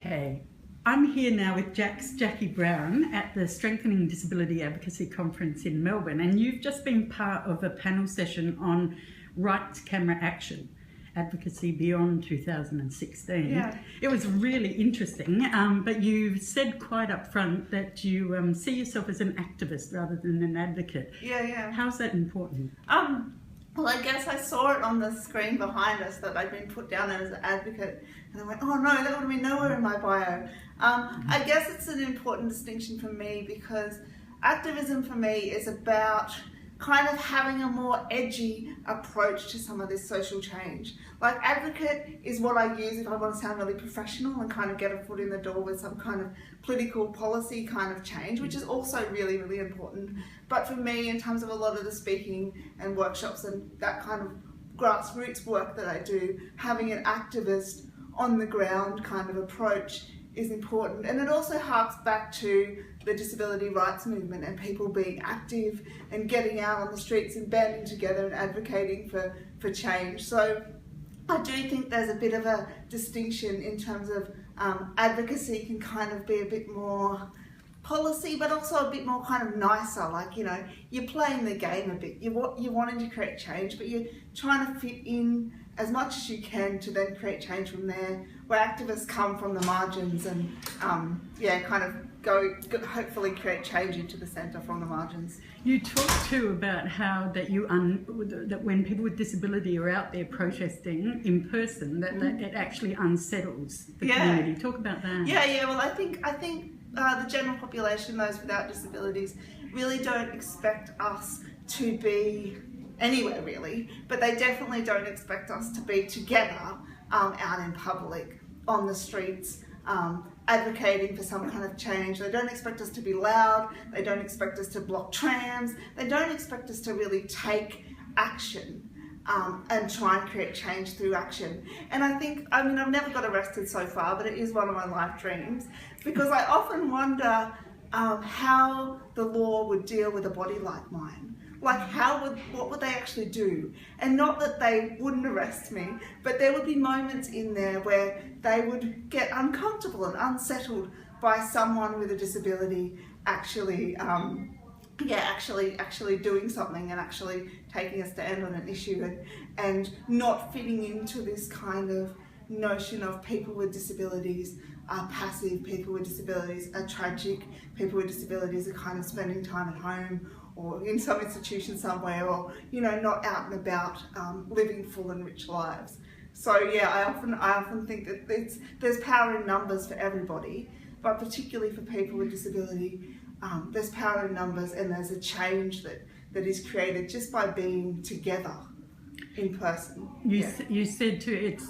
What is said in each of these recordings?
Hey, I'm here now with Jackie Brown at the Strengthening Disability Advocacy Conference in Melbourne, and you've just been part of a panel session on Right to Camera Action, Advocacy Beyond 2016. Yeah. It was really interesting, but you said quite up front that you see yourself as an activist rather than an advocate. Yeah. How's that important? Well, I guess I saw it on the screen behind us that I'd been put down as an advocate, and I went, oh no, that would have been nowhere in my bio. I guess it's an important distinction for me because activism for me is about kind of having a more edgy approach to some of this social change. Like, advocate is what I use if I want to sound really professional and kind of get a foot in the door with some kind of political policy kind of change, which is also really, really important. But for me, in terms of a lot of the speaking and workshops and that kind of grassroots work that I do, having an activist on the ground kind of approach is important. And it also harks back to the disability rights movement and people being active and getting out on the streets and banding together and advocating for change. So I do think there's a bit of a distinction in terms of advocacy can kind of be a bit more policy, but also a bit more kind of nicer. Like, you know, you're playing the game a bit. You're wanting to create change, but you're trying to fit in as much as you can to then create change from there, where activists come from the margins and kind of go hopefully create change into the centre from the margins. You talked too about how that that when people with disability are out there protesting in person, that it actually unsettles the community. Talk about that. Yeah. Well, I think the general population, those without disabilities, really don't expect us to be anywhere really, but they definitely don't expect us to be together out in public, on the streets, advocating for some kind of change. They don't expect us to be loud, they don't expect us to block trams, they don't expect us to really take action and try and create change through action. And I've never got arrested so far, but it is one of my life dreams, because I often wonder how the law would deal with a body like mine. Like, what would they actually do? And not that they wouldn't arrest me, but there would be moments in there where they would get uncomfortable and unsettled by someone with a disability actually doing something and actually taking a stand on an issue and not fitting into this kind of notion of people with disabilities are passive, people with disabilities are tragic, people with disabilities are kind of spending time at home or in some institution somewhere, or, you know, not out and about living full and rich lives. So yeah, I often think that there's power in numbers for everybody, but particularly for people with disability, there's power in numbers, and there's a change that is created just by being together in person. You said too, it's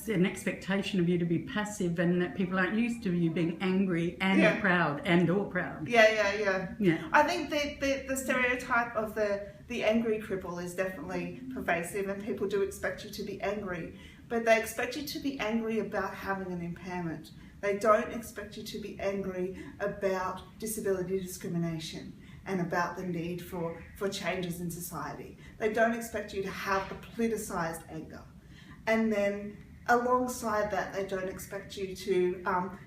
an expectation of you to be passive, and that people aren't used to you being angry and proud or proud. Yeah. I think the stereotype of the angry cripple is definitely pervasive, and people do expect you to be angry, but they expect you to be angry about having an impairment. They don't expect you to be angry about disability discrimination and about the need for changes in society. They don't expect you to have a politicized anger. And then alongside that, they don't expect you to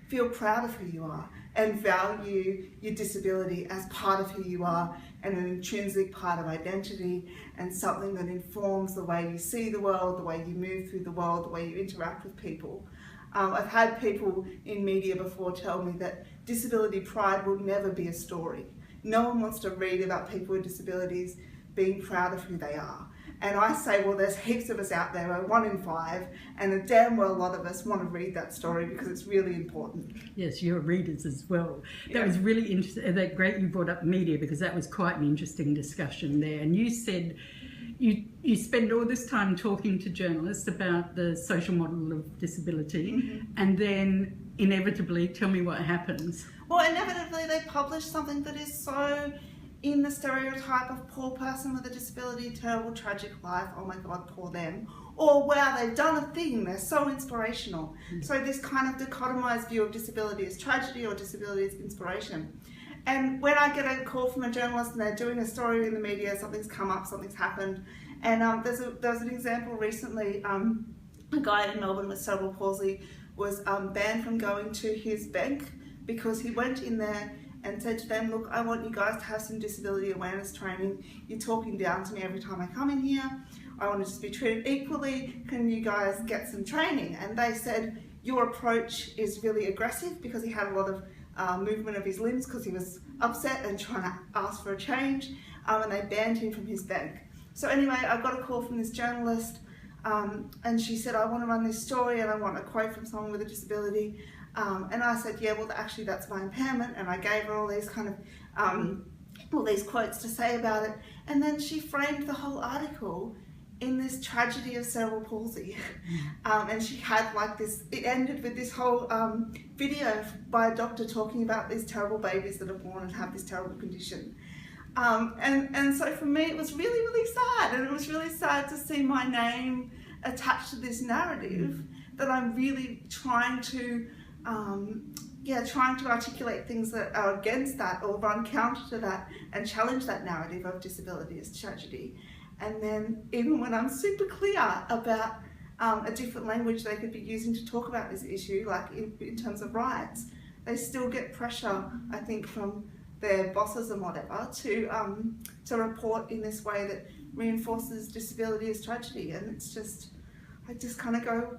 feel proud of who you are and value your disability as part of who you are and an intrinsic part of identity and something that informs the way you see the world, the way you move through the world, the way you interact with people. I've had people in media before tell me that disability pride will never be a story. No one wants to read about people with disabilities being proud of who they are. And I say, well, there's heaps of us out there, 1 in 5, and a damn well lot of us want to read that story because it's really important. Yes, you're readers as well. That was really interesting. That great you brought up media, because that was quite an interesting discussion there. And you said you spend all this time talking to journalists about the social model of disability, and then inevitably, tell me what happens. Well, inevitably they publish something that is so in the stereotype of poor person with a disability, terrible, tragic life, oh my God, poor them. Or, wow, they've done a thing, they're so inspirational. So this kind of dichotomized view of disability as tragedy or disability as inspiration. And when I get a call from a journalist and they're doing a story in the media, something's come up, something's happened, and there was an example recently, a guy in Melbourne with cerebral palsy was banned from going to his bank because he went in there and said to them, look, I want you guys to have some disability awareness training. You're talking down to me every time I come in here. I want to just be treated equally. Can you guys get some training? And they said, your approach is really aggressive, because he had a lot of movement of his limbs because he was upset and trying to ask for a change, and they banned him from his bank. So anyway, I got a call from this journalist, and she said, I want to run this story and I want a quote from someone with a disability. And I said, yeah, well, actually that's my impairment, and I gave her all these kind of all these quotes to say about it, and then she framed the whole article in this tragedy of cerebral palsy. And she had like this, it ended with this whole video by a doctor talking about these terrible babies that are born and have this terrible condition. And so for me it was really, really sad, and it was really sad to see my name attached to this narrative that I'm really trying to articulate things that are against that, or run counter to that and challenge that narrative of disability as tragedy. And then even when I'm super clear about a different language they could be using to talk about this issue, like in terms of rights, they still get pressure, I think, from their bosses and whatever to report in this way that reinforces disability as tragedy. And it's just, I just kind of go,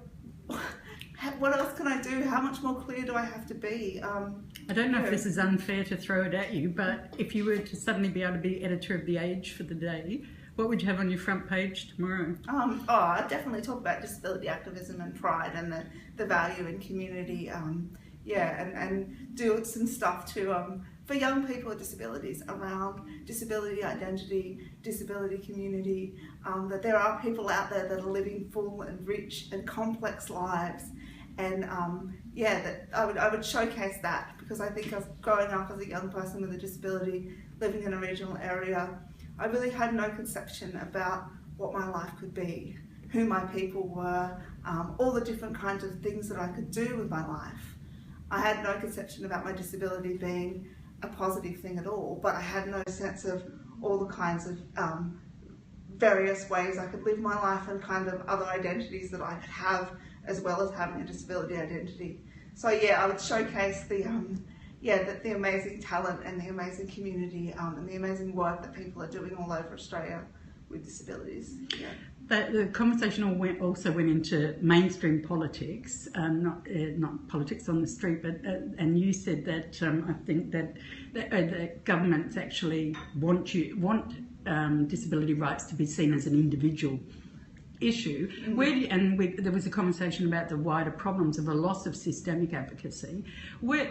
what else can I do? How much more clear do I have to be? I don't know if this is unfair to throw it at you, but if you were to suddenly be able to be editor of The Age for the day, what would you have on your front page tomorrow? I'd definitely talk about disability activism and pride and the value in community. And do some stuff to for young people with disabilities around disability identity, disability community, that there are people out there that are living full and rich and complex lives. And that I would showcase that, because I think of growing up as a young person with a disability, living in a regional area, I really had no conception about what my life could be, who my people were, all the different kinds of things that I could do with my life. I had no conception about my disability being a positive thing at all, but I had no sense of all the kinds of various ways I could live my life and kind of other identities that I could have, as well as having a disability identity. So I would showcase the amazing talent and the amazing community and the amazing work that people are doing all over Australia with disabilities. Yeah. But the conversation also went into mainstream politics, not politics on the street, but and you said that I think that governments actually want disability rights to be seen as an individual issue. Mm-hmm. There was a conversation about the wider problems of a loss of systemic advocacy. Where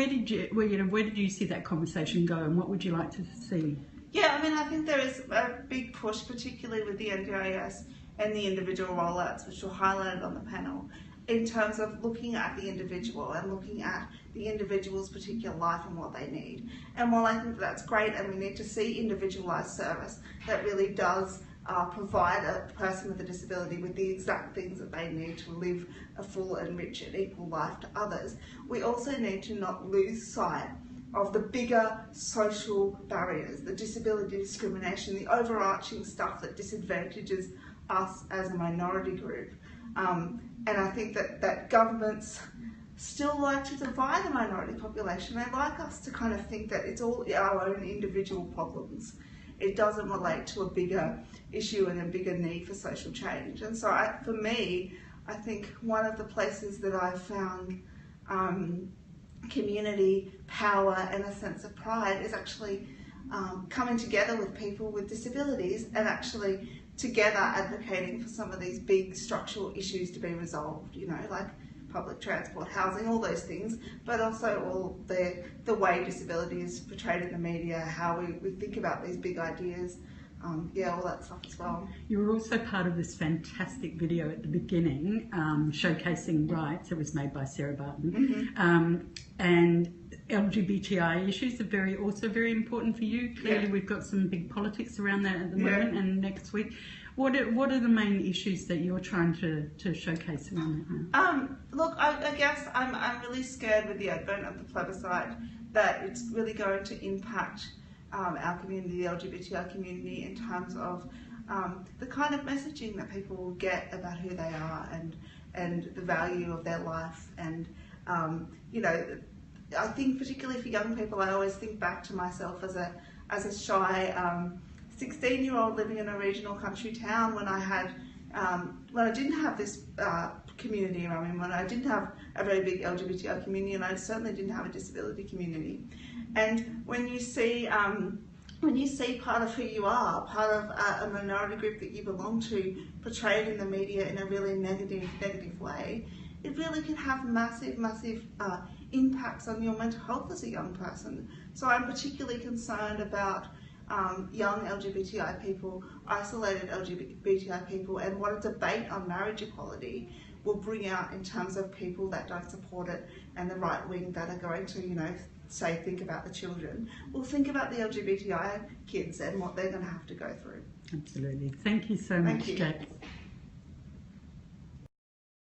did you see that conversation go, and what would you like to see? Yeah, I mean, I think there is a big push, particularly with the NDIS and the individual rollouts, which were highlighted on the panel, in terms of looking at the individual and looking at the individual's particular life and what they need. And while I think that's great, and we need to see individualised service that really does provide a person with a disability with the exact things that they need to live a full and rich and equal life to others, we also need to not lose sight of the bigger social barriers, the disability discrimination, the overarching stuff that disadvantages us as a minority group. And I think that governments still like to divide the minority population. They like us to kind of think that it's all our own individual problems. It doesn't relate to a bigger issue and a bigger need for social change. And so for me, I think one of the places that I've found community, power and a sense of pride is actually coming together with people with disabilities and actually together advocating for some of these big structural issues to be resolved, like public transport, housing, all those things, but also all the way disability is portrayed in the media, how we think about these big ideas, all that stuff as well. You were also part of this fantastic video at the beginning, showcasing rights. It was made by Sarah Barton. Mm-hmm. And LGBTI issues are also very important for you. Clearly, we've got some big politics around that at the moment, and next week. What are the main issues that you're trying to showcase around that now? Look, I guess I'm really scared with the advent of the plebiscite that it's really going to impact our community, the LGBTI community, in terms of the kind of messaging that people will get about who they are and the value of their life. And you know, I think particularly for young people, I always think back to myself as a shy 16-year-old living in a regional country town when I didn't have this community around me, when I didn't have a very big LGBTI community, and I certainly didn't have a disability community. And when you see part of who you are, part of a minority group that you belong to, portrayed in the media in a really negative way, it really can have massive impacts on your mental health as a young person. So I'm particularly concerned about young LGBTI people, isolated LGBTI people, and what a debate on marriage equality will bring out in terms of people that don't support it, and the right wing that are going to, you know, say think about the children. Well, think about the LGBTI kids and what they're going to have to go through. Absolutely. Thank you so much, you. Jack.